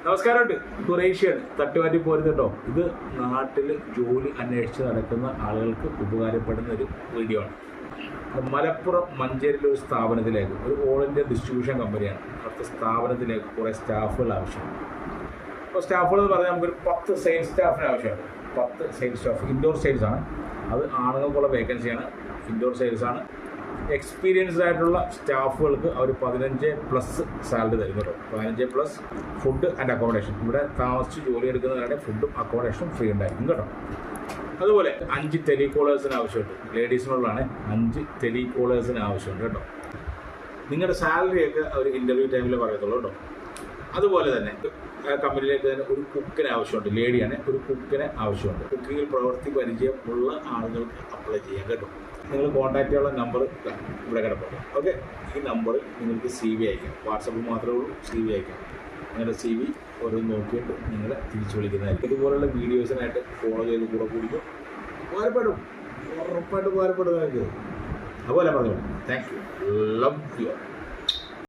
നമസ്കാരമുണ്ട്. ഖുറൈഷിയാണ്. തട്ടുമാറ്റി പോരുന്നുണ്ടോ? ഇത് നാട്ടിൽ ജോലി അന്വേഷിച്ച് നടക്കുന്ന ആളുകൾക്ക് ഉപകാരപ്പെടുന്ന ഒരു വീഡിയോ ആണ്. മലപ്പുറം മഞ്ചേരിയിലെ ഒരു സ്ഥാപനത്തിലേക്ക്, ഒരു ഓൾ ഇന്ത്യ ഡിസ്ട്രിബ്യൂഷൻ കമ്പനിയാണ്. അടുത്ത സ്ഥാപനത്തിലേക്ക് കുറേ സ്റ്റാഫുകൾ ആവശ്യമാണ്. അപ്പോൾ സ്റ്റാഫുകൾ എന്ന് പറഞ്ഞാൽ നമുക്കൊരു 10 സെയിൽസ് സ്റ്റാഫിന് ആവശ്യമാണ്. 10 സെയിൽസ് സ്റ്റാഫ്. ഇൻഡോർ സെയിൽസ് ആണ്. അത് ആണുങ്ങൾക്കുള്ള വേക്കൻസിയാണ്. ഇൻഡോർ സെയിൽസ് ആണ്. എക്സ്പീരിയൻസ്ഡ് ആയിട്ടുള്ള സ്റ്റാഫുകൾക്ക് അവർ 15+ സാലറി തരും കേട്ടോ. 15+ ഫുഡ് ആൻഡ് അക്കോമഡേഷൻ. ഇവിടെ താമസിച്ച് ജോലി എടുക്കുന്നവരുടെ ഫുഡും അക്കോമഡേഷനും ഫ്രീ ഉണ്ടായിരിക്കും കേട്ടോ. അതുപോലെ 5 ടെലികോളേഴ്സിന് ആവശ്യമുണ്ട്. ലേഡീസിനുള്ളതാണ്. 5 ടെലികോളേഴ്സിന് ആവശ്യമുണ്ട് കേട്ടോ. നിങ്ങളുടെ സാലറിയൊക്കെ അവർ ഇൻ്റർവ്യൂ ടൈമിൽ പറയത്തുള്ളൂ കേട്ടോ. അതുപോലെ തന്നെ കമ്പനിയിലേക്ക് തന്നെ ഒരു കുക്കിന് ആവശ്യമുണ്ട്. ലേഡിയാണ്. ഒരു കുക്കിന് ആവശ്യമുണ്ട്. കുക്കിങ്ങിൽ പ്രവൃത്തി പരിചയമുള്ള ആളുകൾക്ക് അപ്ലൈ ചെയ്യാം കേട്ടോ. നിങ്ങൾ കോൺടാക്റ്റ് ചെയ്യാനുള്ള നമ്പർ ഇവിടെ കിടപ്പുണ്ട്. ഓക്കെ, ഈ നമ്പറിൽ നിങ്ങൾക്ക് CV അയക്കാം. വാട്സപ്പിൽ മാത്രമേ ഉള്ളൂ CV അയക്കാം. നിങ്ങളുടെ CV ഓരോന്ന് നോക്കിയിട്ട് നിങ്ങളെ തിരിച്ചു വിളിക്കുന്നതായിരിക്കും. ഇതുപോലുള്ള വീഡിയോസിനായിട്ട് ഫോളോ ചെയ്ത് കൂടെ കൂടിക്കും. ഉപകാരപ്പെടും, ഉറപ്പായിട്ട് ഉപകാരപ്പെടുന്നതായിരിക്കും. അതുപോലെ പറഞ്ഞു. Thank you. Love you.